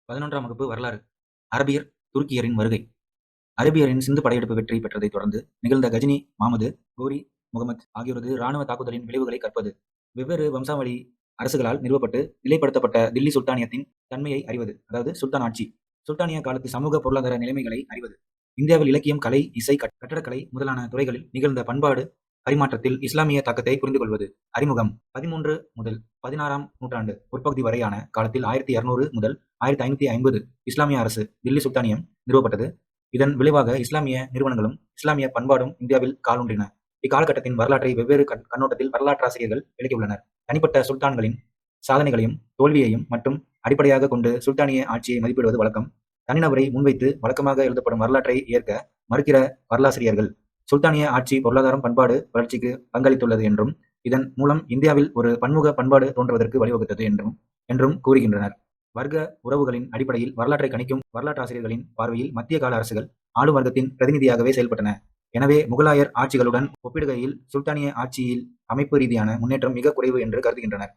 11ஆம் வகுப்பு வரலாறு. அரபியர், துருக்கியரின் வருகை. அரபியரின் சிந்து படையெடுப்பு வெற்றி பெற்றதைத் தொடர்ந்து நிகழ்ந்த கஜினி மாமது, கோரி முகமது ஆகியோரது இராணுவ தாக்குதலின் விளைவுகளை கற்பது. வெவ்வேறு வம்சாவளி அரசுகளால் நிறுவப்பட்டு நிலைப்படுத்தப்பட்ட தில்லி சுல்தானியத்தின் தன்மையை அறிவது. அதாவது சுல்தான் ஆட்சி. சுல்தானிய காலத்து சமூக பொருளாதார நிலைமைகளை அறிவது. இந்தியாவில் இலக்கியம், கலை, இசை, கட்டடக்கலை முதலான துறைகளில் நிகழ்ந்த பண்பாடு பரிமாற்றத்தில் இஸ்லாமிய தாக்கத்தை புரிந்து கொள்வது. அறிமுகம். 13 முதல் 16ஆம் நூற்றாண்டு முற்பகுதி வரையான காலத்தில் 1200 முதல் 1550 இஸ்லாமிய அரசு தில்லி சுல்தானியம் நிறுவப்பட்டது. இதன் விளைவாக இஸ்லாமிய நிறுவனங்களும் இஸ்லாமிய பண்பாடும் இந்தியாவில் காலூன்றின. இக்காலகட்டத்தின் வரலாற்றை வெவ்வேறு கண்ணோட்டத்தில் வரலாற்றாசிரியர்கள் விளக்கியுள்ளனர். தனிப்பட்ட சுல்தான்களின் சாதனைகளையும் தோல்வியையும் மட்டும் அடிப்படையாக கொண்டு சுல்தானிய ஆட்சியை மதிப்பிடுவது வழக்கம். தனிநபரை முன்வைத்து வழக்கமாக எழுதப்படும் வரலாற்றை ஏற்க மறுக்கிற வரலாசிரியர்கள் சுல்தானிய ஆட்சி பொருளாதாரம், பண்பாடு வளர்ச்சிக்கு பங்களித்துள்ளது என்றும் இதன் மூலம் இந்தியாவில் ஒரு பன்முக பண்பாடு தோன்றுவதற்கு வழிவகுத்தது என்றும் கூறுகின்றனர். வர்க்க உறவுகளின் அடிப்படையில் வரலாற்றை கணிக்கும் வரலாற்றாசிரியர்களின் பார்வையில் மத்திய கால அரசுகள் ஆளும் வர்க்கத்தின் பிரதிநிதியாகவே செயல்பட்டன. எனவே முகலாயர் ஆட்சிகளுடன் ஒப்பிடுகையில் சுல்தானிய ஆட்சியில் அமைப்பு ரீதியான முன்னேற்றம் மிக குறைவு என்று கருதுகின்றனர்.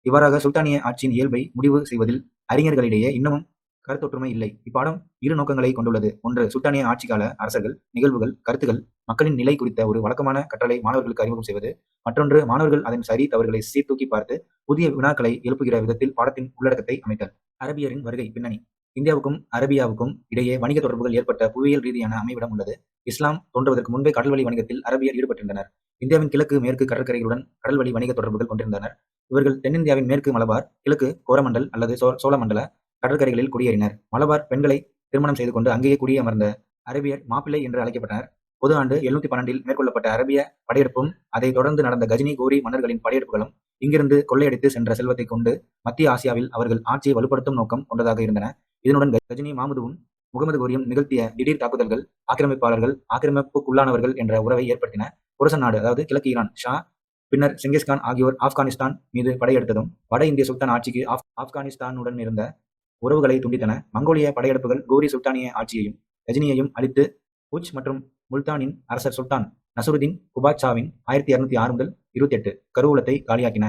இவ்வாறாக சுல்தானிய ஆட்சியின் இயல்பை முடிவு செய்வதில் அறிஞர்களிடையே இன்னமும் கருத்தொற்றுமை இல்லை. இப்பாடம் இரு நோக்கங்களை கொண்டுள்ளது. ஒன்று, சுல்தானிய ஆட்சிகால அரசர்கள், நிகழ்வுகள், கருத்துகள், மக்களின் நிலை குறித்த ஒரு வழக்கமான கற்றலை மாணவர்களுக்கு அறிமுகம் செய்வது. மற்றொன்று, மாணவர்கள் அதன் சரி தவறுகளை சீர்தூக்கி பார்த்து புதிய வினாக்களை எழுப்புகிற விதத்தில் பாடத்தின் உள்ளடக்கத்தை அமைத்தல். அரபியரின் வருகை பின்னணி. இந்தியாவுக்கும் அரேபியாவுக்கும் இடையே வணிக தொடர்புகள் ஏற்பட்ட புவியியல் ரீதியான அமைவிடம் உள்ளது. இஸ்லாம் தோன்றுவதற்கு முன்பே கடல்வழி வணிகத்தில் அரபியர் ஈடுபட்டிருந்தனர். இந்தியாவின் கிழக்கு மேற்கு கடற்கரைகளுடன் கடல்வழி வணிக தொடர்புகள் கொண்டிருந்தனர். இவர்கள் தென்னிந்தியாவின் மேற்கு மலபார், கிழக்கு கோரமண்டல் அல்லது சோழமண்டல கடற்கரைகளில் குடியேறினர். மலபார் பெண்களை திருமணம் செய்து கொண்டு அங்கேயே குடியமர்ந்த அரேபியர் மாப்பிள்ளை என்று அழைக்கப்பட்டனர். பொது ஆண்டு 712 மேற்கொள்ளப்பட்ட அரேபிய படையெடுப்பும் அதை தொடர்ந்து நடந்த கஜினி, கோரி மன்னர்களின் படையெடுப்புகளும் இங்கிருந்து கொள்ளையடித்து சென்ற செல்வத்தை கொண்டு மத்திய ஆசியாவில் அவர்கள் ஆட்சியை வலுப்படுத்தும் நோக்கம் கொண்டதாக இருந்தன. இதனுடன் கஜினி மாமுதுவும் முகமது கோரியும் நிகழ்த்திய திடீர் தாக்குதல்கள் ஆக்கிரமிப்பாளர்கள் ஆக்கிரமிப்புக்குள்ளானவர்கள் என்ற உறவை ஏற்படுத்தின. புரசன் நாடு, அதாவது கிழக்கு ஈரான் ஷா, பின்னர் செங்கிஸ்கான் ஆகியோர் ஆப்கானிஸ்தான் மீது படையெடுத்ததும் வட இந்திய சுல்தான் ஆட்சிக்கு ஆப்கானிஸ்தானுடன் இருந்த உறவுகளை துண்டித்தன. மங்கோலிய படையெடுப்புகள் கோரி சுல்தானிய ஆட்சியையும் கஜினியையும் அழித்து உச் மற்றும் முல்தானின் அரசர் சுல்தான் நசுருதீன் குபாட்சாவின் 1206 முதல் 28 கருவூலத்தை காலியாக்கின.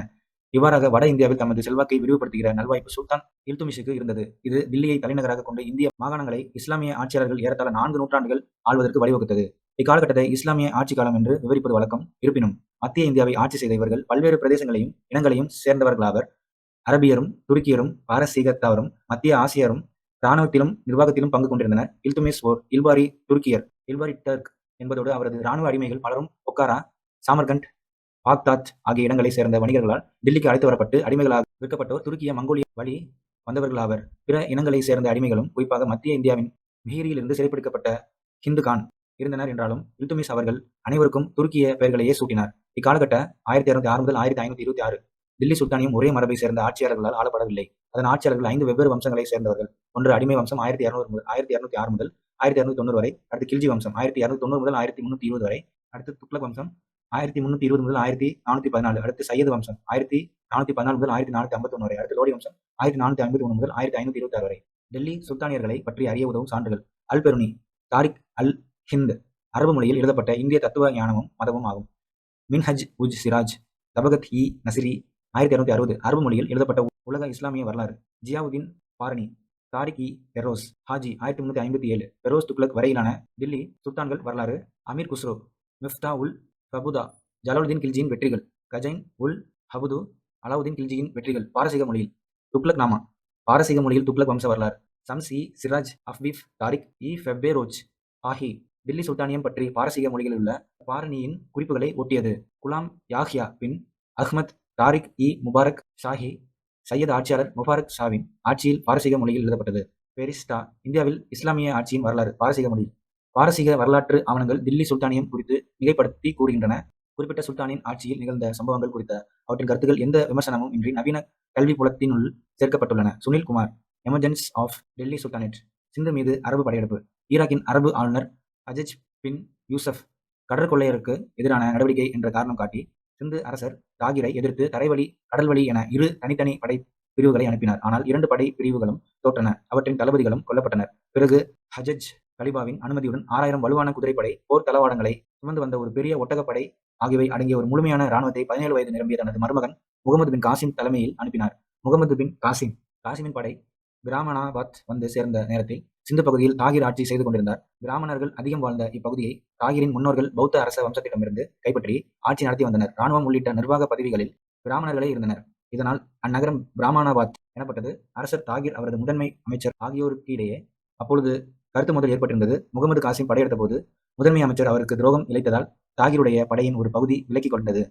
இவ்வாறாக வட இந்தியாவில் தமது செல்வாக்கை விரிவுபடுத்துகிற நல்வாய்ப்பு சுல்தான் இல்துமிஷுக்கு இருந்தது. இது தில்லியை தலைநகராக கொண்டு இந்திய மாகாணங்களை இஸ்லாமிய ஆட்சியாளர்கள் ஏறத்தாழ 4 நூற்றாண்டுகள் ஆள்வதற்கு வழிவகுத்தது. இக்காலகட்டத்தை இஸ்லாமிய ஆட்சி காலம் என்று விவரிப்பது வழக்கம். இருப்பினும் மத்திய இந்தியாவை ஆட்சி செய்த இவர்கள் பல்வேறு பிரதேசங்களையும் இனங்களையும் சேர்ந்தவர்களாவர். அரபியரும் துருக்கியரும் பாரசீகத்தவரும் மத்திய ஆசியரும் இராணுவத்திலும் நிர்வாகத்திலும் பங்கு கொண்டிருந்தனர். இல்துமிஷ் ஓர் இல்பாரி துருக்கியர், இல்பாரி டர்க் என்பதோடு அவரது இராணுவ அடிமைகள் பலரும் பொக்காரா, சாமர்கண்ட், பாக்தாத் ஆகிய இடங்களை சேர்ந்த வணிகர்களால் தில்லிக்கு அழைத்து வரப்பட்டு அடிமைகளாக விற்கப்பட்டோர் துருக்கிய மங்கோலிய வழி வந்தவர்களாவர். பிற இனங்களை சேர்ந்த அடிமைகளும் குறிப்பாக மத்திய இந்தியாவின் மிஹிரியிலிருந்து சிறைப்பிடிக்கப்பட்ட ஹிந்து கான் இருந்தனர். என்றாலும் இல்துமிஷ் அவர்கள் அனைவருக்கும் துருக்கிய பெயர்களையே சூட்டினார். இக்காலகட்ட 1206 முதல் 1526 தில்லி சுல்தானியம் ஒரே மரபை சேர்ந்த ஆட்சியாளர்களால் ஆளப்படவில்லை. அதன் ஆட்சியாளர்கள் 5 வெவ்வேறு வம்சங்களை சேர்ந்தவர்கள். ஒன்று, அடிமை வம்சம் 1206 முதல் 1290 வரை. அடுத்து கில்ஜி வம்சம் 1290 முதல் 1320 வரை. அடுத்து துக்ளக் வம்சம் 1320 முதல் 1414. அடுத்து சையது வம்சம் 1414 முதல் 1451 வரை. அடுத்து லோடி வம்சம் 1451 முதல் 1526 வரை. டெல்லி சுல்தானியர்களை பற்றி அறிய உதவும் சான்றுகள். அல் பெருனி, தாரிக் அல் ஹிந்த் அரபு மொழியில் எழுதப்பட்ட இந்திய தத்துவ ஞானமும் மதமும் ஆகும். மின்ஹஜ் உஜ் சிராஜ் தபகத் இ நசிரி 1260 அரபு மொழியில் எழுதப்பட்ட உலக இஸ்லாமிய வரலாறு. ஜியாவுதீன் பாரணி, தாரிக் இ பெரோஸ் ஹாஜி 1357 பெரோஸ் துக்ளக் வரையிலான தில்லி சுல்தான்கள் வரலாறு. அமீர் குஸ்ரோ, மிஃப்தா உல் பிரபுதா, ஜலாலுதீன் கில்ஜியின் வெற்றிகள். கஜைன் உல் ஹபுது, அலாவுதீன் கில்ஜியின் வெற்றிகள் பாரசீக மொழியில். துக்ளக் நாமா பாரசீக மொழியில் துக்ளக் வம்ச வரலாறு. சம்ஸ் இ சிராஜ் அஃபீஃப் தாரிக் இ ஃபெப்பேரோச் ஆஹி தில்லி சுல்தானியம் பற்றி பாரசீக மொழிகளில் உள்ள பாரணியின் குறிப்புகளை ஒட்டியது. குலாம் யாஹ்யா பின் அஹ்மத் தாரிக் இ முபாரக் ஷாஹி சையத் ஆட்சியாளர் முபாரக் ஷாவின் ஆட்சியில் பாரசீக மொழியில் எழுதப்பட்டது. பெரிஸ்டா இந்தியாவில் இஸ்லாமிய ஆட்சியின் வரலாறு பாரசீக மொழி. பாரசீக வரலாற்று ஆவணங்கள் தில்லி சுல்தானியம் குறித்து மிகைப்படுத்தி கூறுகின்றன. குறிப்பிட்ட சுல்தானின் ஆட்சியில் நிகழ்ந்த சம்பவங்கள் குறித்த அவற்றின் கருத்துக்கள் எந்த விமர்சனமும் இன்றி நவீன கல்வி புலத்தினுள் சேர்க்கப்பட்டுள்ளன. Sunil Kumar, emergence of Delhi sultanate. Sindhu மீது அரபு படையெடுப்பு. ஈராக்கின் அரபு ஆளுநர் அஜஜ் பின் யூசப் கடற்கொள்ளையருக்கு எதிரான நடவடிக்கை என்ற காரணம் காட்டி சிந்து அரசர் தாகிரை எதிர்த்து தரைவழி, கடல்வழி என 2 தனித்தனி படை பிரிவுகளை அனுப்பினார். ஆனால் 2 படை பிரிவுகளும் தோற்றன. அவற்றின் தளபதிகளும் கொல்லப்பட்டனர். பிறகு ஹஜஜ் கலிபாவின் அனுமதியுடன் 6000 வலுவான குதிரைப்படை, போர் தளவாடங்களை சுமந்து வந்த ஒரு பெரிய ஒட்டகப்படை ஆகியவை அடங்கிய ஒரு முழுமையான இராணுவத்தை 17 வயது நிரம்பிய தனது மருமகன் முகமது பின் காசிம் தலைமையில் அனுப்பினார். முகமது பின் காசிமின் படை பிராமணாபாத் வந்து சேர்ந்த நேரத்தில் சிந்து பகுதியில் தாகிர் ஆட்சி செய்து கொண்டிருந்தார். பிராமணர்கள் அதிகம் வாழ்ந்த இப்பகுதியை தாகிரின் முன்னோர்கள் பௌத்த அரச வம்சத்திடமிருந்து கைப்பற்றி ஆட்சி நடத்தி வந்தனர். இராணுவம் உள்ளிட்ட நிர்வாக பதவிகளில் பிராமணர்களே இருந்தனர். இதனால் அந்நகரம் பிராமணாபாத் எனப்பட்டது. அரசர் தாகிர், அவரது முதன்மை அமைச்சர் ஆகியோருக்கிடையே அப்பொழுது கருத்து மோதல் ஏற்பட்டிருந்தது. முகமது காசிம் படையெடுத்த போது முதன்மை அமைச்சர் அவருக்கு துரோகம் இழைத்ததால் தாகிருடைய படையின் ஒரு பகுதி விலக்கிக் கொண்டது.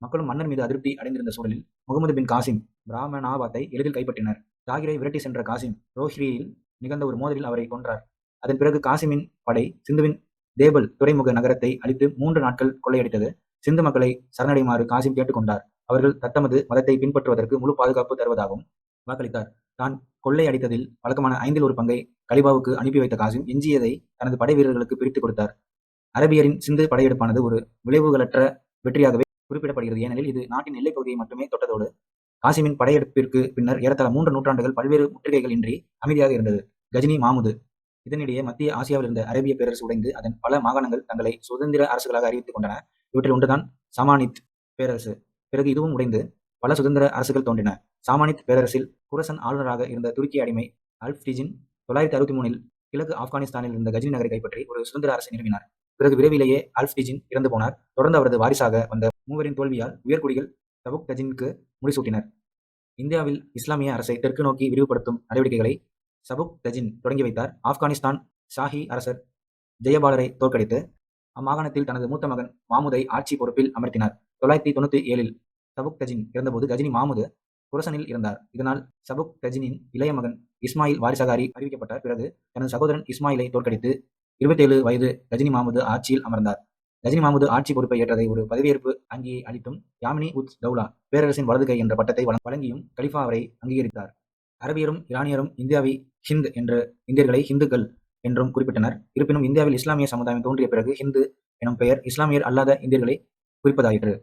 மக்களும் மன்னர் மீது அதிருப்தி அடைந்திருந்த சூழலில் முகமது பின் காசிம் பிராமணாபாத்தை எளிதில் கைப்பற்றினர். தாகிரை விரட்டி சென்ற காசிம் ரோஹ்ரியில் நிகழ்ந்த ஒரு மோதலில் அவரை கொன்றார். அதன் பிறகு காசிமின் படை சிந்துவின் தேபல் துறைமுக நகரத்தை அழித்து 3 நாட்கள் கொள்ளையடித்தது. சிந்து மக்களை சரணடையுமாறு காசிம் கேட்டுக்கொண்டார். அவர்கள் தத்தமது மதத்தை பின்பற்றுவதற்கு முழு பாதுகாப்பு தருவதாகவும் வாக்களித்தார். தான் கொள்ளையடித்ததில் வழக்கமான 5 1 பங்கை கலிபாவுக்கு அனுப்பி வைத்த காசிம் எஞ்சியதை தனது படை வீரர்களுக்கு பிரித்துக் கொடுத்தார். அரபியரின் சிந்து படையெடுப்பானது ஒரு விளைவுகளற்ற வெற்றியாகவே குறிப்பிடப்படுகிறது. ஏனெனில் இது நாட்டின் எல்லைப் பகுதியை மட்டுமே தொட்டதோடு காசிமின் படையெடுப்பிற்கு பின்னர் ஏறத்தாழ 3 நூற்றாண்டுகள் பல்வேறு முற்றுகைகள் இன்றி அமைதியாக இருந்தது. கஜினி மாமுது. இதனிடையே மத்திய ஆசியாவில் இருந்த அரேபிய பேரரசு உடைந்து அதன் பல மாகாணங்கள் தங்களை சுதந்திர அரசுகளாக அறிவித்துக் கொண்டன. இவற்றில் ஒன்றுதான் சாமானித் பேரரசு. பிறகு இதுவும் உடைந்து பல சுதந்திர அரசுகள் தோன்றின. சாமானித் பேரரசில் குரசன் ஆளுநராக இருந்த துருக்கி அடிமை அல்ப்டிஜின் 963இல் கிழக்கு ஆப்கானிஸ்தானில் இருந்த கஜினி நகரை கைப்பற்றி ஒரு சுதந்திர அரசை நிறுவினார். பிறகு விரைவிலேயே அல்ப்டிஜின் இறந்து போனார். தொடர்ந்து அவரது வாரிசாக வந்த மூவரின் தோல்வியால் உயர்குடிகள் சபுக்தஜினுக்கு முடிசூட்டினர். இந்தியாவில் இஸ்லாமிய அரசை தெற்கு நோக்கி விரிவுபடுத்தும் நடவடிக்கைகளை சபுக்தஜின் தொடங்கி வைத்தார். ஆப்கானிஸ்தான் ஷாஹி அரசர் ஜெயபாலரை தோற்கடித்து அம்மாகாணத்தில் தனது மூத்த மகன் மாமுதை ஆட்சி பொறுப்பில் அமர்த்தினார். 997இல் சபுக்தஜின் இறந்தபோது கஜினி மாமுது குரசனில் இருந்தார். இதனால் சபுக்தஜினின் இளைய மகன் இஸ்மாயில் வாரிசாக அறிவிக்கப்பட்டார். பிறகு தனது சகோதரன் இஸ்மாயிலை தோற்கடித்து 27 வயது கஜினி மாமுது ஆட்சியில் அமர்ந்தார். கஜினி மாமுது ஆட்சி பொறுப்பை ஏற்றதை ஒரு பதவியேற்பு அங்கியை அளித்தும் யாமினி உத் தௌலா பேரரசின் வலது கை என்ற பட்டத்தை வழங்கியும் கலிஃபா அவரை அங்கீகரித்தார். அரபியரும் ஈரானியரும் ஹிந்த் என்ற இந்தியர்களை ஹிந்துக்கள் என்றும் குறிப்பிட்டனர். இருப்பினும் இந்தியாவில் இஸ்லாமிய சமுதாயம் தோன்றிய பிறகு ஹிந்து எனும் பெயர் இஸ்லாமியர் அல்லாத இந்தியர்களை குறிப்பதாயிற்று.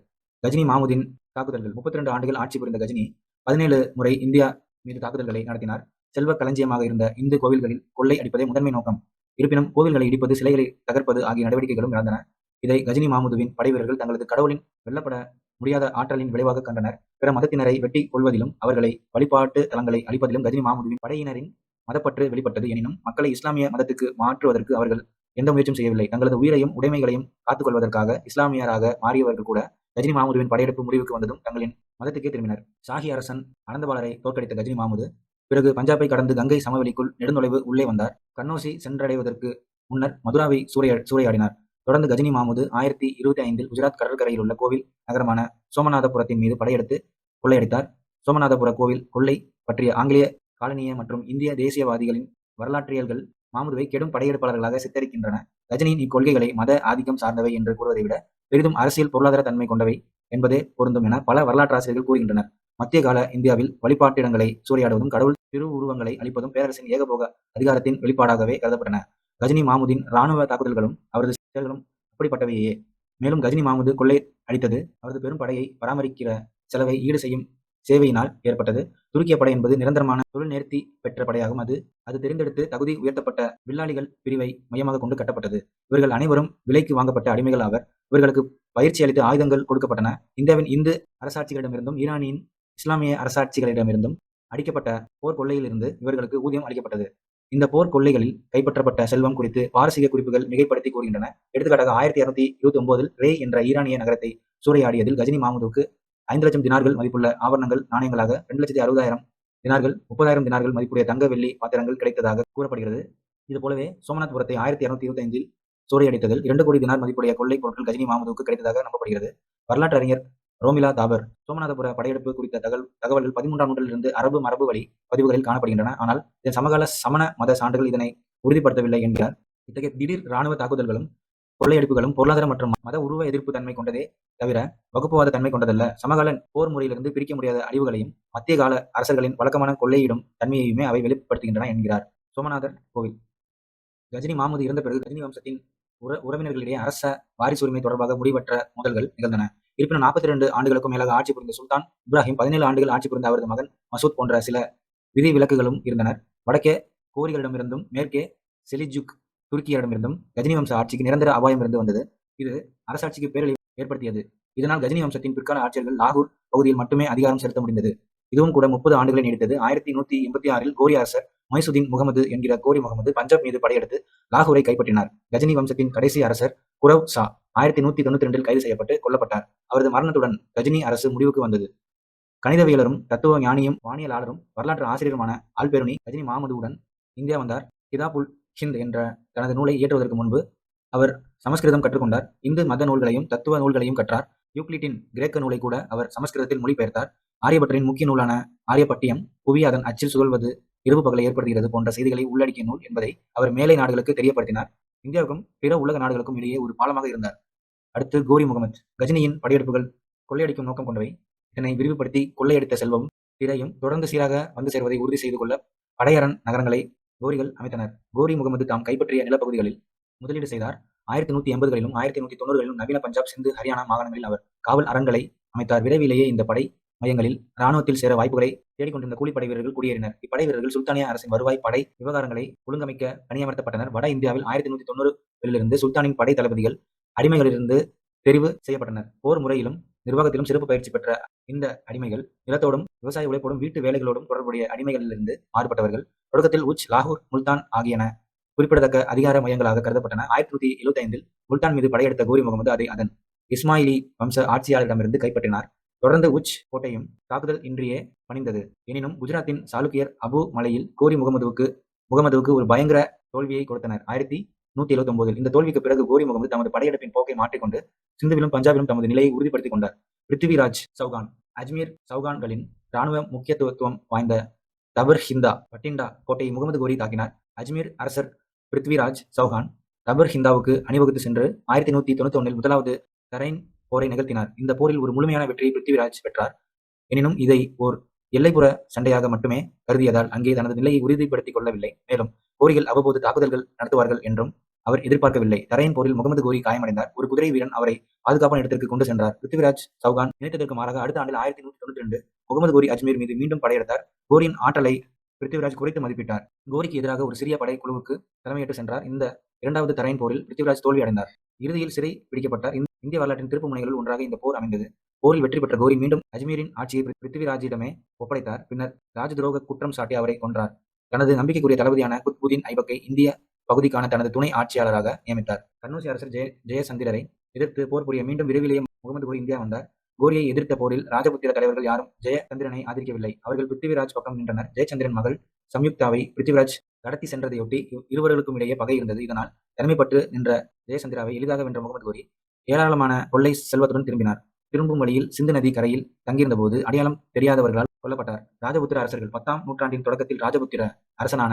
கஜினி மாமுதின் தாக்குதல்கள். 32 ஆண்டுகள் ஆட்சி புரிந்த கஜினி 17 முறை இந்தியா மீது தாக்குதல்களை நடத்தினார். செல்வ களஞ்சியமாக இருந்த இந்து கோவில்களில் கொள்ளை அடிப்பதே முதன்மை நோக்கம். இருப்பினும் கோவில்களை இடிப்பது, சிலைகளை தகர்ப்பது ஆகிய நடவடிக்கைகளும் நடந்தன. இதை கஜினி மாமுதுவின் படைவீரர்கள் தங்களது கடவுளின் வெல்லப்பட முடியாத ஆற்றலின் விளைவாக கண்டனர். பிற மதத்தினரை வெட்டி கொள்வதிலும் அவர்களை வழிபாட்டு தலங்களை அழிப்பதிலும் கஜினி மாமுதுவின் படையினரின் மதப்பற்று வெளிப்பட்டது. எனினும் மக்களை இஸ்லாமிய மதத்துக்கு மாற்றுவதற்கு அவர்கள் எந்த முயற்சியும் செய்யவில்லை. தங்களது உயிரையும் உடைமைகளையும் காத்துக் கொள்வதற்காக இஸ்லாமியராக மாறியவர்கள் கூட கஜினி மாமுதுவின் படையெடுப்பு முடிவுக்கு வந்ததும் தங்களின் மதத்துக்கே திரும்பினர். ஷாஹி அரசன் அனந்தபாலரை தோற்கடித்த கஜினி மாமுது பிறகு பஞ்சாபை கடந்து கங்கை சமவெளிக்குள் நெடுந்தொலைவு உள்ளே வந்தார். கன்னோசி சென்றடைவதற்கு முன்னர் மதுராவை சூறையாடினார். தொடர்ந்து கஜினி மாமுது 1025இல் குஜராத் கடற்கரையில் உள்ள கோவில் நகரமான சோமநாதபுரத்தின் மீது படையெடுத்து கொள்ளையடித்தார். சோமநாதபுர கோவில் கொள்ளை பற்றிய ஆங்கிலேய காலனிய மற்றும் இந்திய தேசியவாதிகளின் வரலாற்றியல்கள் மாமுதுவை கெடும் படையெடுப்பாளர்களாக சித்தரிக்கின்றன. கஜினியின் இக்கொள்கைகளை மத ஆதிக்கம் சார்ந்தவை என்று கூறுவதை விட பெரிதும் அரசியல் பொருளாதார தன்மை கொண்டவை என்பதே பொருந்தும் என பல வரலாற்றாசிரியர்கள் கூறுகின்றனர். மத்திய கால இந்தியாவில் வழிபாட்டிடங்களை சூறையாடுவதும் கடவுள் திருவுருவங்களை அளிப்பதும் பேரரசின் ஏகபோக அதிகாரத்தின் வெளிப்பாடாகவே கருதப்பட்டன. கஜினி மாமுதின் இராணுவ தாக்குதல்களும் அவரது செயல்களும் அப்படிப்பட்டவையே. மேலும் கஜினி மாமுது கொள்ளை அடித்தது அவரது பெரும் படையை பராமரிக்கிற செலவை ஈடு செய்யும் சேவையினால் ஏற்பட்டது. துருக்கிய படை என்பது நிரந்தரமான தொழில் நேர்த்தி பெற்ற படையாகும். அது தெரிந்தெடுத்து தகுதி உயர்த்தப்பட்ட வில்லாளிகள் பிரிவை மையமாக கொண்டு கட்டப்பட்டது. இவர்கள் அனைவரும் விலைக்கு வாங்கப்பட்ட அடிமைகள் ஆவர். இவர்களுக்கு பயிற்சி அளித்து ஆயுதங்கள் கொடுக்கப்பட்டன. இந்தியாவின் இந்து அரசாட்சிகளிடமிருந்தும் ஈரானியின் இஸ்லாமிய அரசாட்சிகளிடமிருந்தும் அடிக்கப்பட்ட போர் கொள்ளையிலிருந்து இவர்களுக்கு ஊதியம் அளிக்கப்பட்டது. இந்த போர் கொள்ளைகளில் கைப்பற்றப்பட்ட செல்வம் குறித்து பாரசீக குறிப்புகள் மிகைப்படுத்தி கூறுகின்றன. எடுத்துக்காட்டாக 1229இல் ரே என்ற ஈரானிய நகரத்தை சூறையாடியதில் கஜினி மாமுதுவுக்கு 5 லட்சம் தினார்கள் மதிப்புள்ள ஆபரணங்கள் நாணயங்களாக 2,60,000 தினார்கள் 30,000 தினார்கள் மதிப்புடைய தங்க வெள்ளி பாத்திரங்கள் கிடைத்ததாக கூறப்படுகிறது. இது போலவே சோமநாத்புரத்தை 1225இல் சூறையடித்ததில் 2 கோடி தினார் மதிப்புடைய கொள்ளை பொருட்கள் கஜினி மாமுதுவுக்கு கிடைத்ததாக நம்பப்படுகிறது. வரலாற்று அறிஞர் ரோமிலா தாபர் சோமநாதபுர படையெடுப்பு குறித்த தகவல்கள் 13ஆம் நூற்றிலிருந்து அரபு மரபு வழி பதிவுகளில் காணப்படுகின்றன. ஆனால் இதன் சமகால சமண மத சான்றுகள் இதனை உறுதிப்படுத்தவில்லை என்கிறார். இத்தகைய திடீர் இராணுவ தாக்குதல்களும் கொள்ளையடிப்புகளும் பொருளாதார மற்றும் மத உருவ எதிர்ப்பு தன்மை கொண்டதே தவிர வகுப்புவாத தன்மை கொண்டதல்ல. சமகால போர் முறையிலிருந்து பிரிக்க முடியாத அழிவுகளையும் மத்திய கால அரசர்களின் வழக்கமான கொள்ளையிடும் தன்மையையுமே அவை வெளிப்படுத்துகின்றன என்கிறார். சோமநாதர் கோவில். கஜினி மாமுது இறந்த பிறகு கஜினி வம்சத்தின் உறவினர்களிடையே அரச வாரிசுரிமை தொடர்பாக முடிவற்ற மோதல்கள் நிகழ்ந்தன. இருப்பினும் 42 ஆண்டுகளுக்கும் மேலாக ஆட்சி புரிந்த சுல்தான் இப்ராஹிம் 17 ஆண்டுகள் ஆட்சி புரிந்த அவரது மகன் மசூத் போன்ற சில விதிவிலக்குகளும் இருந்தனர். வடக்கே கோரிகளிடமிருந்தும் மேற்கே செலிஜுக் துருக்கியரிடமிருந்தும் கஜினி வம்ச ஆட்சிக்கு நிரந்தர அபாயம் இருந்து வந்தது. இது அரசாட்சிக்கு பேரழிவு ஏற்படுத்தியது. இதனால் கஜினி வம்சத்தின் பிற்கால ஆட்சியர்கள் லாகூர் பகுதியில் மட்டுமே அதிகாரம் செலுத்த முடிந்தது. இதுவும் கூட 30 ஆண்டுகளை நீடித்தது. 1186இல் கோரி அரசர் மொய்சுதீன் முகமது என்கிற கோரி முகமது பஞ்சாப் மீது படையெடுத்து லாகூரை கைப்பற்றினார். கஜினி வம்சத்தின் கடைசி அரசர் குரவ் ஷா 1192 கைது செய்யப்பட்டு கொல்லப்பட்டார். அவரது மரணத்துடன் கஜினி அரசு முடிவுக்கு வந்தது. கணிதவியலரும் தத்துவ ஞானியும் வானியலாளரும் வரலாற்று ஆசிரியருமான ஆல்பெருனி கஜினி மாமதுவுடன் இந்தியா வந்தார். கிதாபுல் ஹிந்த் என்ற தனது நூலை இயற்றுவதற்கு முன்பு அவர் சமஸ்கிருதம் கற்றுக்கொண்டார். இந்து மத நூல்களையும் தத்துவ நூல்களையும் கற்றார். யூக்ளிட்டின் கிரேக்க நூலை கூட அவர் சமஸ்கிருதத்தில் மொழிபெயர்த்தார். ஆரியபட்டரின் முக்கிய நூலான ஆரியப்பட்டியம் புவி அதன் அச்சில் சுழல்வது இரவு பகலை ஏற்படுத்துகிறது போன்ற செய்திகளை உள்ளடக்கிய நூல் என்பதை அவர் மேலை நாடுகளுக்கு தெரியப்படுத்தினார். இந்தியாவுக்கும் பிற உலக நாடுகளுக்கும் இடையே ஒரு பாலமாக இருந்தார். அடுத்து கோரி முகமது. கஜினியின் படையெடுப்புகள் கொள்ளையடிக்கும் நோக்கம் கொண்டவை. இதனை விரிவுபடுத்தி கொள்ளையடித்த செல்வம் திரையும் தொடர்ந்து சீராக வந்து சேர்வதை உறுதி செய்து கொள்ள படையரண் நகரங்களை கோரிகள் அமைத்தனர். கோரி முகமது தாம் கைப்பற்றிய நிலப்பகுதிகளில் முதலீடு செய்தார். 1180களிலும் 1190களிலும் நவீன பஞ்சாப், சிந்து, ஹரியானா மாகாணங்களில் அவர் காவல் அரண்களை அமைத்தார். விரைவிலேயே இந்த படை மையங்களில் இராணுவத்தில் சேர வாய்ப்புகளை தேடிக்கொண்டிருந்த கூலிப்படை வீரர்கள் குடியேறினர். இப்படை வீரர்கள் சுல்தானிய அரசின் வருவாய் படை விவகாரங்களை ஒழுங்கமைக்க பணியமர்த்தப்பட்டனர். வட இந்தியாவில் 1190களிலிருந்து சுல்தானின் படை தளபதிகள் அடிமைகளிலிருந்து தெரிவு செய்யப்பட்டனர். போர் முறையிலும் நிர்வாகத்திலும் சிறப்பு பயிற்சி பெற்ற இந்த அடிமைகள் நிலத்தோடும் விவசாய உழைப்போடும் வீட்டு வேலைகளோடும் தொடர்புடைய அடிமைகளிலிருந்து மாறுபட்டவர்கள். தொடக்கத்தில் உச், லாகூர், முல்தான் ஆகியன குறிப்பிடத்தக்க அதிகார மையங்களாக கருதப்பட்டன. 1175 முல்தான் மீது படையெடுத்த கோரி முகமது அதை அதன் இஸ்மாயிலி வம்ச ஆட்சியாளரிடமிருந்து கைப்பற்றினார். தொடர்ந்து உச் கோட்டையும் தாக்குதல் இன்றியே பணிந்தது. எனினும் குஜராத்தின் சாளுக்கியர் அபு மலையில் கோரி முகமதுவுக்கு ஒரு பயங்கர தோல்வியை கொடுத்தனர். 1179 இந்த தோல்விக்கு பிறகு கோரி முகமது தமது படையெடுப்பின் போக்கை மாற்றிக்கொண்டு சிந்துவிலும் பஞ்சாபிலும் தமது நிலையை உறுதிப்படுத்திக் கொண்டார். பிருத்திவிராஜ் சௌகான். அஜ்மீர் சௌகான்களின் இராணுவ முக்கியத்துவம் வாய்ந்த தபர்ஹிந்தா பட்டிண்டா கோட்டையை முகமது கோரி தாக்கினார். அஜ்மீர் அரசர் பிருத்விராஜ் சௌகான் தபர்ஹிந்தாவுக்கு அணிவகுத்து சென்று 1191 முதலாவது தரைன் போரை நிகழ்த்தினார். இந்த போரில் ஒரு முழுமையான வெற்றியை பிருத்விராஜ் பெற்றார். எனினும் இதை ஓர் எல்லைப்புற சண்டையாக மட்டுமே கருதியதால் அங்கே தனது நிலையை உறுதிப்படுத்திக் கொள்ளவில்லை. மேலும் கோரிகள் அவ்வப்போது தாக்குதல்கள் நடத்துவார்கள் என்றும் அவர் எதிர்பார்க்கவில்லை. தரையின் போரில் முகமது கோரி காயமடைந்தார். ஒரு குதிரை வீரன் அவரை பாதுகாப்பான இடத்திற்கு கொண்டு சென்றார். பிருத்விராஜ் சௌகான் நினைத்ததற்கு மாறாக அடுத்த ஆண்டில் 1192 முகமது கோரி அஜ்மீர் மீது மீண்டும் படையெடுத்தார். கோரியின் ஆற்றலை பிருத்விராஜ் குறைத்து மதிப்பிட்டார். கோரிக்கு எதிராக ஒரு சிறிய படை குழுவுக்கு தலைமையேற்று சென்றார். இந்த இரண்டாவது தரையின் போரில் பிருத்விராஜ் தோல்வி அடைந்தார். இறுதியில் சிறை பிடிக்கப்பட்டார். இந்திய வரலாற்றின் திருப்பு முனைகளில் ஒன்றாக இந்த போர் அமைந்தது. போரில் வெற்றி பெற்ற கோரி மீண்டும் அஜ்மீரின் ஆட்சியை பிருத்விராஜிடமே ஒப்படைத்தார். பின்னர் ராஜதுரோக குற்றம் சாட்டி அவரை கொன்றார். தனது நம்பிக்கைக்குரிய தளபதியான குத்புதீன் ஐபக்கை இந்திய பகுதிக்கான தனது துணை ஆட்சியாளராக நியமித்தார். கன்னௌசி அரசர் ஜெயசந்திரரை எதிர்த்து போர் புரிய மீண்டும் விரைவிலேயே முகமது கோரி இந்தியா வந்தார். கோரியை எதிர்த்த போரில் ராஜபுத்திர தலைவர்கள் யாரும் ஜெயசந்திரனை ஆதரிக்கவில்லை. அவர்கள் பிருத்விராஜ் பக்கம் நின்றனர். ஜெயச்சந்திரன் மகள் சம்யுக்தாவை பிருத்விராஜ் கடத்தி சென்றதையொட்டி இருவர்களுக்கும் இடையே பகை இருந்தது. இதனால் தனிமைப்பட்டு நின்ற ஜெயசந்திராவை எளிதாக வென்ற முகமது கோரி ஏராளமான கொள்ளை செல்வத்துடன் திரும்பினார். திரும்பும் வழியில் சிந்து நதி கரையில் தங்கியிருந்த போது அடையாளம் தெரியாதவர்களால் கொல்லப்பட்டார். ராஜபுத்திர அரசர்கள் 10ஆம் நூற்றாண்டின் தொடக்கத்தில் ராஜபுத்திர அரசனான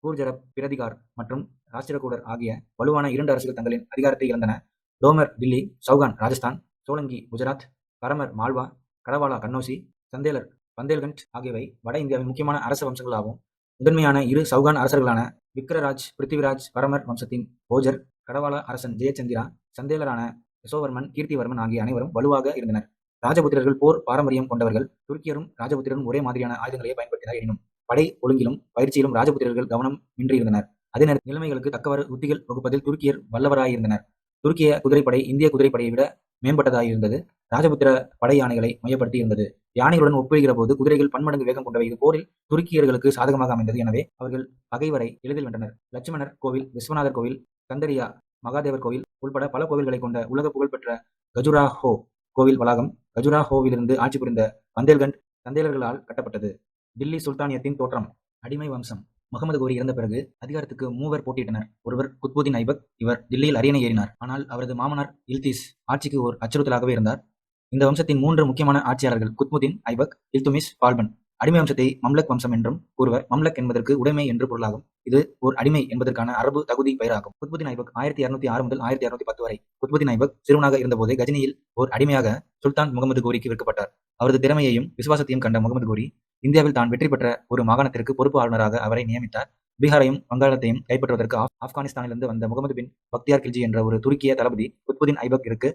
கூர்ஜரப் பிரதிகார் மற்றும் ராஷ்டிரகூடர் ஆகிய வலுவான 2 அரசுகள் தங்களின் அதிகாரத்தை இழந்தன. டோமர் தில்லி, சௌகான் ராஜஸ்தான், சோலங்கி குஜராத், பரமர் மால்வா, கடவாலா கன்னௌசி, சந்தேலர் பந்தேல்கண்ட் ஆகியவை வட இந்தியாவின் முக்கியமான அரச வம்சங்களாகும். முதன்மையான 2 சௌகான் அரசர்களான விக்ரராஜ் பிருத்திவிராஜ் பரமர் வம்சத்தின் போஜர், கடவாலா அரசன் ஜெயச்சந்திரா, சந்தேலரான யசோவர்மன், கீர்த்திவர்மன் ஆகிய அனைவரும் வலுவாக இருந்தனர். ராஜபுத்திரர்கள் போர் பாரம்பரியம் கொண்டவர்கள். துருக்கியரும் ராஜபுத்திரரும் ஒரே மாதிரியான ஆயுதங்களையே பயன்படுத்தினர். எனினும் படை ஒழுங்கிலும் பயிற்சியிலும் ராஜபுத்திரர்கள் கவனம் இன்றியிருந்தனர். அதே நேரத்தில் நிலைமைகளுக்கு தக்கவாறு உத்திகள் வகுப்பதில் துருக்கியர் வல்லவராயிருந்தனர். துருக்கிய குதிரைப்படை இந்திய குதிரைப்படையை விட மேம்பட்டதாயிருந்தது. ராஜபுத்திர படை யானைகளை மையப்படுத்தி இருந்தது. யானைகளுடன் ஒப்பிடுகிற போது குதிரைகள் பன்மடங்கு வேகம் கொண்டவை. இது போரில் துருக்கியர்களுக்கு சாதகமாக அமைந்தது. எனவே அவர்கள் பகைவரை எளிதில் வென்றனர். லட்சுமணர் கோவில், விஸ்வநாதர் கோவில், கந்தரியா மகாதேவர் கோவில் உள்பட பல கோவில்களை கொண்ட உலக புகழ்பெற்ற கஜுராஹோ கோவில் வளாகம் கஜுராஹோவிலிருந்து ஆட்சி புரிந்த பந்தேல்கண்ட் சந்தேலர்களால் கட்டப்பட்டது. தில்லி சுல்தானியத்தின் தோற்றம். அடிமை வம்சம். முகமது கோரி இறந்த பிறகு அதிகாரத்துக்கு 3 போட்டியிட்டனர். ஒருவர் குத்புதீன் ஐபக். இவர் தில்லியில் அரியணை ஏறினார். ஆனால் அவரது மாமனார் இல்திஸ் ஆட்சிக்கு ஓர் அச்சுறுத்தலாகவே இருந்தார். இந்த வம்சத்தின் 3 முக்கியமான ஆட்சியாளர்கள் குத்புதீன் ஐபக், இல்துமிஸ், பால்பன். அடிமை வம்சத்தை மம்லக் வம்சம் என்றும் கூறுவர். மம்லக் என்பதற்கு உடைமை என்று பொருளாகும். இது ஓர் அடிமை என்பதற்கான அரபு தகுதி பெயராகும். குத்புதீன் ஐபக் 1206 முதல் 1210 வரை. குத்புதீன் ஐபக் சிறுவனாக இருந்தபோதே கஜினியில் ஓர் அடிமையாக சுல்தான் முகமது கோரிக்கு விற்கப்பட்டார். அவரது திறமையையும் விசுவாசத்தையும் கண்ட முகமது கோரி இந்தியாவில் தான் வெற்றி பெற்ற ஒரு மாகாணத்திற்கு பொறுப்பு ஆளுநராக அவரை நியமித்தார். பீகாரையும் வங்காளத்தையும் கைப்பற்றுவதற்கு ஆப்கானிஸ்தானிலிருந்து வந்த முகமது பின் பக்தியார் கில்ஜி என்ற ஒரு துருக்கிய தளபதி குத்புதீன் ஐபக்கிற்கு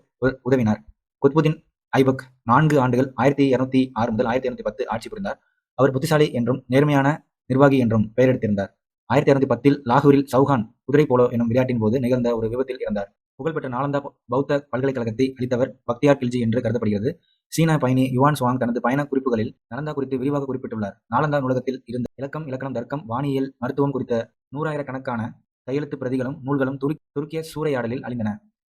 உதவினார். குத்புதீன் ஐபக் 4 ஆண்டுகள் 1206 முதல் 1210 ஆட்சி புரிந்தார். அவர் புத்திசாலி என்றும் நேர்மையான நிர்வாகி என்றும் பெயரெடுத்திருந்தார். 1210 லாகூரில் சௌகான் குதிரை போலோ எனும் விளையாட்டின் போது நிகழ்ந்த ஒரு விபத்தில் இறந்தார். புகழ்பெற்ற நாலந்தா பௌத்த பல்கலைக்கழகத்தை அளித்தவர் பக்தியார் கில்ஜி என்று கருதப்படுகிறது. சீன பயணி யுவான் சுவாங் தனது பயண குறிப்புகளில் நலந்தா குறித்து விரிவாக குறிப்பிட்டுள்ளார். நாலந்தா நூலகத்தில் இருந்த இலக்கம், இலக்கணம், தர்க்கம், வானியல், மருத்துவம் குறித்த 100,000கணக்கான கையெழுத்து பிரதிகளும் நூல்களும் துருக்கிய சூறையாடலில் அழிந்தன.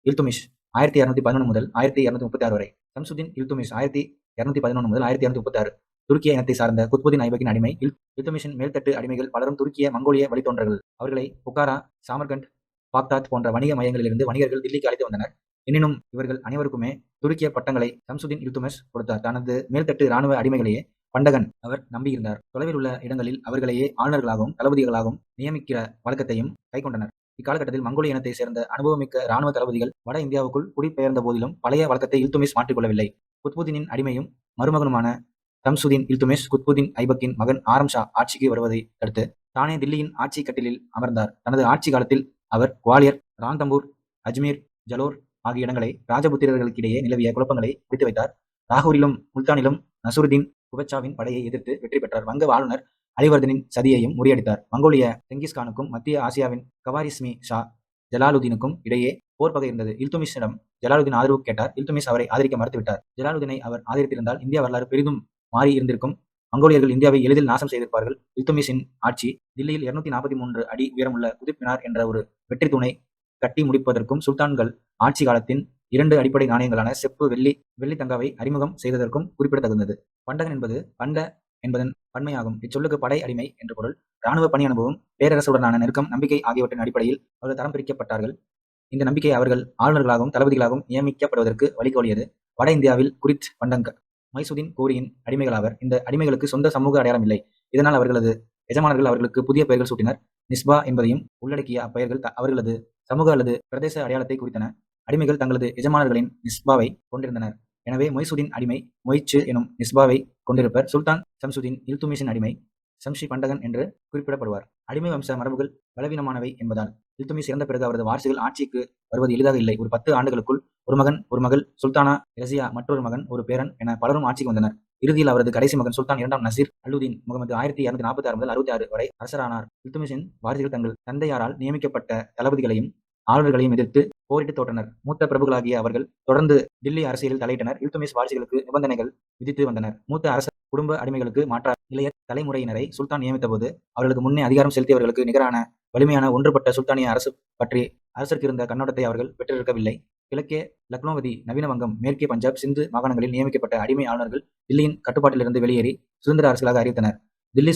இல்துமிஷ் 1211 முதல் 1236 வரை. சம்சுதீன் இல்துமிஷ் 1211 முதல் 1236. துருக்கிய இனத்தை சார்ந்த குத்புதீன் ஐபக்கின் அடிமை. இல்துமிஷின் மேல்தட்டு அடிமைகள் பலரும் துருக்கிய மங்கோலிய வழித்தோன்றல்கள். அவர்களை புகாரா, சாமர்கண்ட், பாக்தாத் போன்ற வணிக மையங்களிலிருந்து வணிகர்கள் தில்லிக்கு அழைத்து வந்தனர். எனினும் இவர்கள் அனைவருக்குமே துருக்கிய பட்டங்களை சம்சுதீன் இல்துமிஷ் கொடுத்தார். தனது மேல்தட்டு இராணுவ அடிமைகளையே பண்டகன் அவர் நம்பியிருந்தார். தொலைவில் உள்ள இடங்களில் அவர்களையே ஆளுநர்களாகவும் தளபதிகளாகவும் நியமிக்கிற வழக்கத்தையும் கைக்கொண்டனர். இக்காலகட்டத்தில் மங்கோலிய இனத்தை சேர்ந்த அனுபவமிக்க இராணுவ தளபதிகள் வட இந்தியாவுக்குள் குடிபெயர்ந்த போதிலும் பழைய வழக்கத்தை இல்துமிஷ் மாற்றிக்கொள்ளவில்லை. குத்புதீனின் அடிமையும் மருமகனுமான சம்சுதீன் இல்துமிஷ் குத்புதீன் ஐபக்கின் மகன் ஆரம் ஷா ஆட்சிக்கு வருவதை தடுத்து தானே தில்லியின் ஆட்சி கட்டிலில் அமர்ந்தார். தனது ஆட்சி காலத்தில் அவர் குவாலியர், ராந்தம்பூர், அஜ்மீர், ஜலோர் ஆகிய இடங்களை ராஜபுத்திரர்களுக்கிடையே நிலவிய குழப்பங்களை முடித்து வைத்தார். லாகூரிலும் முல்தானிலும் நசுருதீன் குபச்சாவின் படையை எதிர்த்து வெற்றி பெற்றார். வங்க ஆளுநர் அலிவர்தனின் சதியையும் முறியடித்தார். மங்கோலிய செங்கிஸ்கானுக்கும் மத்திய ஆசியாவின் கவாரிஸ்மி ஷா ஜலாலுதீனுக்கும் இடையே போர் பகை இருந்தது. இல்துமிஷிடம் ஜலாலுதீன் ஆதரவு கேட்டார். இல்துமிஷ் அவரை ஆதரிக்க மறுத்துவிட்டார். ஜலாலுதீனை அவர் ஆதரித்திருந்தால் இந்தியா வரலாறு பெரிதும் மாறி இருந்திருக்கும். மங்கோலியர்கள் இந்தியாவை எளிதில் நாசம் செய்திருப்பார்கள். இல்துமிஷின் ஆட்சி தில்லியில் 243 அடி உயரமுள்ள குதுப் மினார் என்ற ஒரு வெற்றி தூணை கட்டி முடிப்பதற்கும் சுல்தான்கள் ஆட்சி காலத்தின் 2 அடிப்படை நாணயங்களான செப்பு, வெள்ளி தங்காவை அறிமுகம் செய்ததற்கும் குறிப்பிடத்தகுந்தது. பண்டகன் என்பது பண்ட என்பதன் பன்மையாகும். இச்சொல்லுக்கு படை அடிமை என்று பொருள். இராணுவ பணி அனுபவம், பேரரசுடனான நெருக்கம், நம்பிக்கை ஆகியவற்றின் அடிப்படையில் அவர்கள் தரம் பிரிக்கப்பட்டார்கள். இந்த நம்பிக்கை அவர்கள் ஆளுநர்களாகவும் தளபதிகளாகவும் நியமிக்கப்படுவதற்கு வழிகோலியது. வட இந்தியாவில் குரித், பண்டங்க, மைசூதீன் கோரியின் அடிமைகளாவர். இந்த அடிமைகளுக்கு சொந்த சமூக அடையாளம் இல்லை. இதனால் அவர்களது எஜமானர்கள் அவர்களுக்கு புதிய பெயர்கள் சூட்டினர். நிஸ்பா என்பதையும் உள்ளடக்கிய அப்பெயர்கள் அவர்களது சமூக அல்லது பிரதேச அடையாளத்தை குறித்தன. அடிமைகள் தங்களது எஜமானர்களின் நிஸ்பாவை கொண்டிருந்தனர். எனவே மொய்சுதீன் அடிமை மொய்ச்சு எனும் நிஸ்பாவை கொண்டிருப்பர். சுல்தான் சம்சுதீன் இல்துமிஷின் அடிமை சம்ஷி பண்டகன் என்று குறிப்பிடப்படுவார். அடிமை வம்ச மரபுகள் பலவீனமானவை என்பதால் இல்துமிஷ் இறந்த பிறகு அவரது வாரிசுகள் ஆட்சிக்கு வருவது எளிதாக இல்லை. ஒரு 10 ஆண்டுகளுக்குள் ஒரு மகன், ஒரு மகள், சுல்தானா ரசியா, மற்றொரு மகன், ஒரு பேரன் என பலரும் ஆட்சிக்கு வந்தனர். இறுதியில் அவரது கடைசி மகன் சுல்தான் இரண்டாம் நசீர் அல்லுதீன் முகமது 1246 முதல் 66 வரை அரசரானார். இல்துமிஷின் வாரிசுகள் தங்கள் தந்தையாரால் நியமிக்கப்பட்ட தளபதிகளையும் ஆளுநர்களையும் எதிர்த்து போரிட்டு தோற்றனர். மூத்த பிரபுகளாகிய அவர்கள் தொடர்ந்து தில்லி அரசியலில் தலையிட்டனர். இல்துமிஷ் வாரிசுகளுக்கு நிபந்தனைகள் விதித்து வந்தனர். மூத்த அரச குடும்ப அடிமைகளுக்கு மாற்றாக இளைய தலைமுறையினரை சுல்தான் நியமித்தபோது அவர்களுக்கு முன்னே அதிகாரம் செலுத்தியவர்களுக்கு நிகரான வலிமையான ஒன்றுபட்ட சுல்தானிய அரசு பற்றி அரசருக்கு இருந்த கண்ணோட்டத்தை அவர்கள் பெற்றிருக்கவில்லை. கிழக்கே லக்னோவதி, நவீன வங்கம், மேற்கே பஞ்சாப், சிந்து மாகாணங்களில் நியமிக்கப்பட்ட அடிமை ஆளுநர்கள் தில்லியின் கட்டுப்பாட்டிலிருந்து வெளியேறி சுதந்திர அரசுகளாக அறிவித்தனர். தில்லி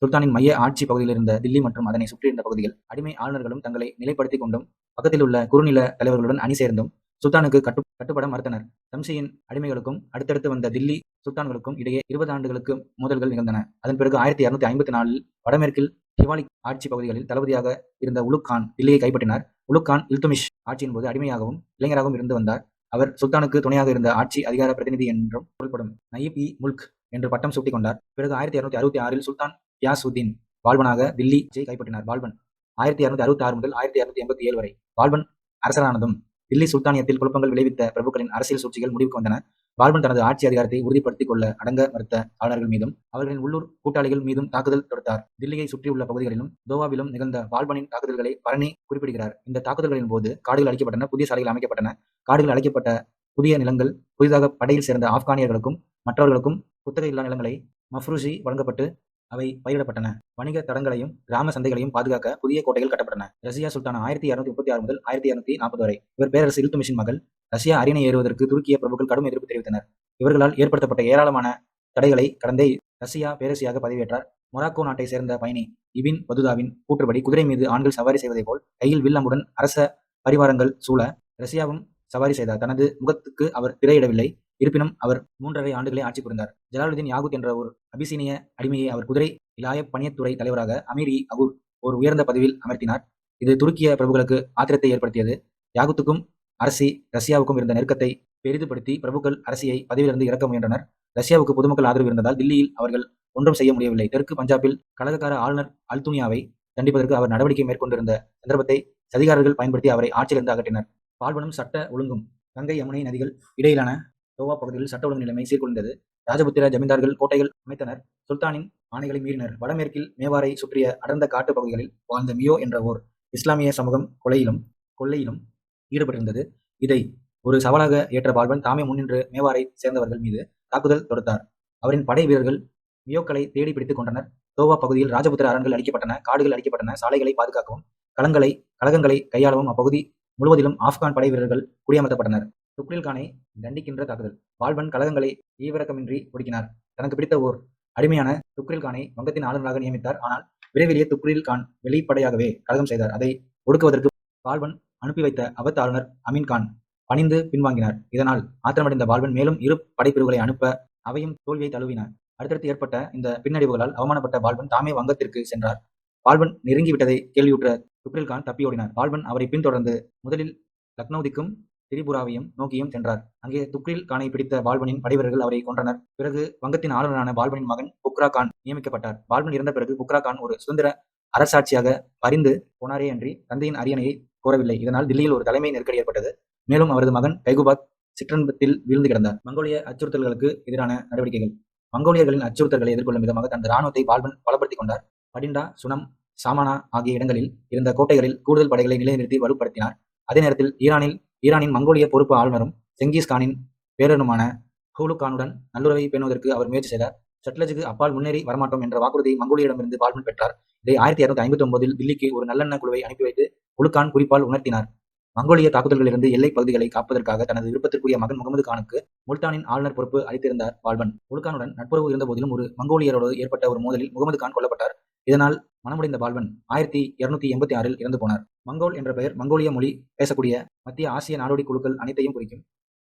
சுல்தானின் மைய ஆட்சி பகுதியில் இருந்த தில்லி மற்றும் அதனை சுற்றியிருந்த பகுதிகள் அடிமை ஆளுநர்களும் தங்களை நிலைப்படுத்திக் கொண்டும் பக்கத்தில் உள்ள குறுநில தலைவர்களுடன் அணி சேர்ந்தும் சுல்தானுக்கு கட்டுப்பட மறுத்தனர். சம்ஷியின் அடிமைகளுக்கும் அடுத்தடுத்து வந்த தில்லி சுல்தான்களுக்கும் இடையே 20 ஆண்டுகளுக்கு மோதல்கள் நிகழ்ந்தன. அதன் பிறகு 1254 வடமேற்கில் ஹிவாலிக் ஆட்சி பகுதிகளில் தளபதியாக இருந்த உலுக் கான் தில்லியை கைப்பற்றினார். உலுக் கான் இல்துமிஷ் ஆட்சியின் போது அடிமையாகவும் இளைஞராகவும் இருந்து வந்தார். அவர் சுல்தானுக்கு துணையாக இருந்த ஆட்சி அதிகார பிரதிநிதி என்றும் பொருள்படும் நயீப் இ முல்க் என்று பட்டம் சூட்டிக் கொண்டார். பிறகு 1266 சுல்தான் கியாசுத்தீன் பால்பனாக தில்லி கைப்பற்றினார். பால்பன் 1266 முதல் 1287 வரை. பால்பன் அரசரானதும் தில்லி சுல்தானியத்தில் குழப்பங்கள் விளைவித்த பிரபுக்களின் அரசியல் சூழ்ச்சிகள் முடிவுக்கு வந்தன. பால்பன் தனது ஆட்சி அதிகாரத்தை உறுதிப்படுத்திக் கொள்ள அடங்க மறுத்த ஆளுநர்கள் மீதும் அவர்களின் உள்ளூர் கூட்டாளிகள் மீதும் தாக்குதல் தொடுத்தார். தில்லியை சுற்றியுள்ள பகுதிகளிலும் தோவாவிலும் நிகழ்ந்த பால்பனின் தாக்குதல்களை பரணி குறிப்பிடுகிறார். இந்த தாக்குதல்களின் போது காடுகள் அழிக்கப்பட்டன, புதிய சாலைகள் அமைக்கப்பட்டன. காடுகள் அழைக்கப்பட்ட புதிய நிலங்கள் புதிதாக படையில் சேர்ந்த ஆப்கானியர்களுக்கும் மற்றவர்களுக்கும் குத்தகை இல்லா நிலங்களை மஃப்ரூஷி வழங்கப்பட்டு அவை பயிரிடப்பட்டன. வணிக தடங்களையும் கிராம சந்தைகளையும் பாதுகாக்க புதிய கோட்டைகள் கட்டப்பட்டன. ரஷ்யா சுல்தானா 1236 முதல் 1240 வரை. இவர் பேரரசு இல்துமிஷின் மகள். ரஷ்யா அரியணை ஏறுவதற்கு துருக்கிய பிரபுக்கள் கடும் எதிர்ப்பு தெரிவித்தனர். இவர்களால் ஏற்படுத்தப்பட்ட ஏராளமான தடைகளை கடந்தே ரஷ்யா பேரரசியாக பதவியேற்றார். மொராக்கோ நாட்டை சேர்ந்த பயணி இபின் பதுதாவின் கூற்றுப்படி குதிரை மீது ஆண்கள் சவாரி செய்வதை போல் கையில் வில் அம்புடன் அரச பரிவாரங்கள் சூழ ரஷ்யாவும் சவாரி செய்தார். தனது முகத்துக்கு அவர் திரையிடவில்லை. இருப்பினும் அவர் 3½ ஆண்டுகளே ஆட்சி புரிந்தார். ஜலாலுதீன் யாகுத் என்ற ஒரு அபிசீனிய அடிமையை அவர் குதிரை இலாய பணியத்துறை தலைவராக அமீர் இ அகூர் ஒரு உயர்ந்த பதவியில் அமர்த்தினார். இது துருக்கிய பிரபுக்களுக்கு ஆத்திரத்தை ஏற்படுத்தியது. யாகுத்துக்கும் அரசி ரஷ்யாவுக்கும் இருந்த நெருக்கத்தை பெரிதுபடுத்தி பிரபுக்கள் அரசியை பதவியிலிருந்து இறக்க முயன்றனர். ரஷ்யாவுக்கு பொதுமக்கள் ஆதரவு இருந்ததால் தில்லியில் அவர்கள் ஒன்றும் செய்ய முடியவில்லை. தெற்கு பஞ்சாபில் கலகக்கார ஆளுநர் அல்துனியாவை தண்டிப்பதற்கு அவர் நடவடிக்கை மேற்கொண்டிருந்த சந்தர்ப்பத்தை சதிகாரர்கள் பயன்படுத்தி அவரை ஆட்சியிலிருந்து அகற்றினர். பால்பனும் சட்ட ஒழுங்கும். கங்கை, யமுனை நதிகள் இடையிலான தோவா பகுதியில் சட்ட ஒழுங்கு நிலைமை சீர்குலைந்தது. ராஜபுத்திர ஜமீன்தார்கள் கோட்டைகள் அமைத்தனர். சுல்தானின் ஆணைகளை மீறினர். வடமேற்கில் மேவாரை சுற்றிய அடர்ந்த காட்டு பகுதிகளில் வாழ்ந்த மியோ என்ற ஓர் இஸ்லாமிய சமூகம் கொள்ளையிலும் ஈடுபட்டிருந்தது. இதை ஒரு சவாலாக ஏற்ற பால்பன் தாமே முன்னின்று மேவாரை சேர்ந்தவர்கள் மீது தாக்குதல் தொடுத்தார். அவரின் படை வீரர்கள் மியோக்களை தேடி பிடித்துக் கொண்டனர். தோவா பகுதியில் ராஜபுத்திர அரண்கள் அளிக்கப்பட்டன, காடுகள் அளிக்கப்பட்டன. சாலைகளை பாதுகாக்கவும் கழகங்களை கையாளவும் அப்பகுதி முழுவதிலும் ஆப்கான் படை வீரர்கள் குடியமர்த்தப்பட்டனர். துக்ரில் கானை தண்டிக்கின்ற தாக்குதல். பால்பன் கழகங்களை ஈவிரக்கமின்றி ஒடுக்கினார். தனக்கு பிடித்த ஓர் அடிமையான துக்ரில் கானை வங்கத்தின் ஆளுநராக நியமித்தார். ஆனால் விரைவிலேயே துக்ரில் கான் வெளிப்படையாகவே கலகம் செய்தார். அதை ஒடுக்குவதற்கு பால்பன் அனுப்பி வைத்த அவத் ஆளுநர் அமீன் கான் பணிந்து பின்வாங்கினார். இதனால் ஆத்திரமடைந்த பால்பன் மேலும் 2 படைப்பிரிவுகளை அனுப்ப அவையும் தோல்வியை தழுவின. அடுத்தடுத்து ஏற்பட்ட இந்த பின்னடைவுகளால் அவமானப்பட்ட பால்பன் தாமே வங்கத்திற்கு சென்றார். பால்பன் நெருங்கிவிட்டதை கேள்வியுற்ற துக்ரில் கான் தப்பியோடினார். பால்பன் அவரை பின்தொடர்ந்து முதலில் லக்னௌதிக்கும் திரிபுராவையும் நோக்கியும் சென்றார். அங்கே துக்ரில் கானை பிடித்த பால்பனின் படைவீரர்கள் அவரை கொன்றனர். பிறகு வங்கத்தின் ஆளுநரான பால்பனின் மகன் புக்ரா கான் நியமிக்கப்பட்டார். பால்பன் இறந்த பிறகு புக்ரா கான் ஒரு சுதந்திர அரசாட்சியாக பரிந்து போனாரே அன்றி தந்தையின் அரியணையை கோரவில்லை. இதனால் தில்லியில் ஒரு தலைமை நெருக்கடி ஏற்பட்டது. மேலும் அவரது மகன் கைகுபாத் சிற்றன்பத்தில் வீழ்ந்து கிடந்தார். மங்கோலிய அச்சுறுத்தல்களுக்கு எதிரான நடவடிக்கைகள். மங்கோலியர்களின் அச்சுறுத்தல்களை எதிர்கொள்ளும் விதமாக தனது இராணுவத்தை பால்பன் பலப்படுத்திக் கொண்டார். படிண்டா, சுனம், சாமானா ஆகிய இடங்களில் இருந்த கோட்டைகளில் கூடுதல் படைகளை நிலைநிறுத்தி வலுப்படுத்தினார். அதே நேரத்தில் ஈரானின் மங்கோலிய பொறுப்பு ஆளுநரும் செங்கிஸ் கானின் பேரனுமான ஹூலுக் கானுடன் நல்லுறவை பேணுவதற்கு அவர் முயற்சி செய்தார். சட்லஜுக்கு அப்பால் முன்னேறி வரமாட்டோம் என்ற வாக்குறுதியை மங்கோலியிடமிருந்து பால்பன் பெற்றார். இதை 1259 தில்லிக்கு ஒரு நல்லெண்ண குழுவை அனுப்பி வைத்து உலுக் கான் குறிப்பால் உணர்த்தினார். மங்கோலிய தாக்குதல்களிலிருந்து எல்லைப் பகுதிகளை காப்பதற்காக தனது விருப்பத்திற்குரிய மகன் முகமது கானுக்கு முல்தானின் ஆளுநர் பொறுப்பு அளித்திருந்தார் பால்பன். உலுக் கானுடன் நட்புறவு இருந்தபோதிலும் ஒரு மங்கோலியரோடு ஏற்பட்ட ஒரு மோதலில் முகமது கான் கொல்லப்பட்டார். இதனால் மனமுடைந்த பால்பன் 1286 இறந்து போனார். மங்கோல் என்ற பெயர் மங்கோலிய மொழி பேசக்கூடிய மத்திய ஆசிய நாடோடி குழுக்கள் அனைத்தையும் குறிக்கும்.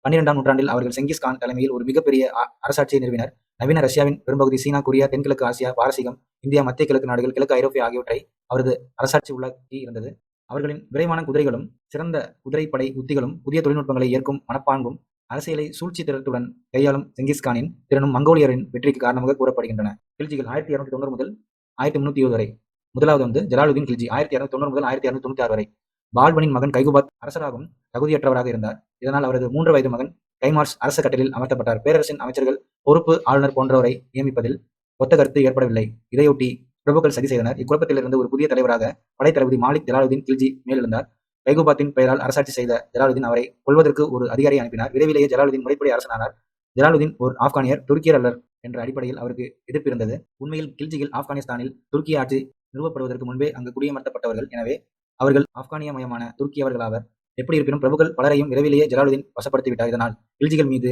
12ஆம் நூற்றாண்டில் அவர்கள் செங்கிஸ் கான் தலைமையில் ஒரு மிகப்பெரிய அரசாட்சியை நிறுவினர். நவீன ரஷ்யாவின் பெரும்பகுதி, சீனா, கொரியா, தென்கிழக்கு ஆசியா, பாரசீகம், இந்தியா, மத்திய கிழக்கு நாடுகள், கிழக்கு ஐரோப்பியா ஆகியவற்றை அவரது அரசாட்சி உள்ளடக்கி இருந்தது. அவர்களின் விரைவான குதிரைகளும் சிறந்த குதிரைப்படை உத்திகளும் புதிய தொழில்நுட்பங்களை ஏற்கும் மனப்பாங்கும் அரசியலை சூழ்ச்சி திறத்துடன் கையாளும் செங்கிஸ் கானின் திறனும் மங்கோலியரின் வெற்றிக்கு காரணமாக கூறப்படுகின்றன. கில்ஜிகள் 1290 முதல் 1320 வரை. முதலாவது ஜலாலுதீன் கில்ஜி 1290 முதல் 1296 வரை. பால்பனின் மகன் கைகுபாத் அரசராகும் தகுதியற்றவராக இருந்தார். இதனால் அவரது 3 வயது மகன் கைமார்ஸ் அரச கட்டளில் அமர்த்தப்பட்டார். பேரரசின் அமைச்சர்கள், பொறுப்பு ஆளுநர் போன்றவரை நியமிப்பதில் ஒத்த கருத்து ஏற்படவில்லை. இதையொட்டி பிரபுக்கள் சதி செய்தனர். இக்குழப்பத்திலிருந்து ஒரு புதிய தலைவராக படைத்தளபதி மாலிக் ஜலாலுதீன் கில்ஜி மேலெழுந்தார். கைகுபாத்தின் பெயரால் அரசாட்சி செய்த ஜலாலுதீன் அவரை கொல்வதற்கு ஒரு அதிகாரியை அனுப்பினார். விரைவிலேயே ஜலாலுதீன் முறைப்படி அரசனானார். ஜலாலுதீன் ஒரு ஆப்கானியர், துருக்கியர் அல்லர் என்ற அடிப்படையில் அவருக்கு எதிர்ப்பு இருந்தது. உண்மையில் கில்ஜிகள் ஆப்கானிஸ்தானில் துருக்கிய ஆட்சி நிறுவப்படுவதற்கு முன்பே அங்கு குடியமர்த்தப்பட்டவர்கள். எனவே அவர்கள் ஆப்கானியமயமான துருக்கியவர்களாவர். எப்படி இருப்பினும் பிரபுக்கள் பலரையும் விரைவிலேயே ஜலாலுதீன் வசப்படுத்திவிட்டார். இதனால் கில்ஜிகள் மீது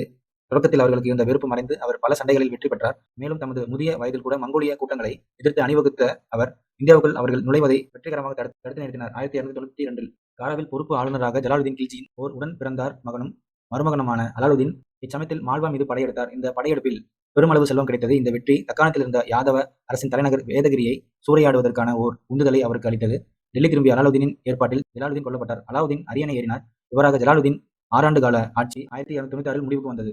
தொடக்கத்தில் அவர்களுக்கு இருந்த வெறுப்பு மறைந்து அவர் பல சண்டைகளில் வெற்றி பெற்றார். மேலும் தமது முதிய வயதில் கூட மங்கோலிய கூட்டங்களை எதிர்த்து அணிவகுத்த அவர் இந்தியாவுக்குள் அவர்கள் நுழைவதை வெற்றிகரமாக தடுத்து நிறுத்தினார். 1292 காராவில் பொறுப்பு ஆளுநராக ஜலாலுதீன் கில்ஜியின் ஓர் உடன் பிறந்தார் மகனும் மருமகனுமான அலாலுதீன் இச்சமயத்தில் மால்வா மீது படையெடுத்தார். இந்த படையெடுப்பில் பெருமளவு செல்வம் கிடைத்தது. இந்த வெற்றி தக்காணத்தில் இருந்த யாதவ அரசின் தலைநகர் வேதகிரியை சூறையாடுவதற்கான ஓர் உந்துதலை அவருக்கு அளித்தது. டெல்லி திரும்பிய அலாலுதீனின் ஏற்பாட்டில் ஜலாலுதீன் கொல்லப்பட்டார். அலாவுதீன் அரியணை ஏறினார். இவராக ஜலாலுதீன் 6 ஆண்டு கால ஆட்சி 1296 முடிவுக்கு வந்தது.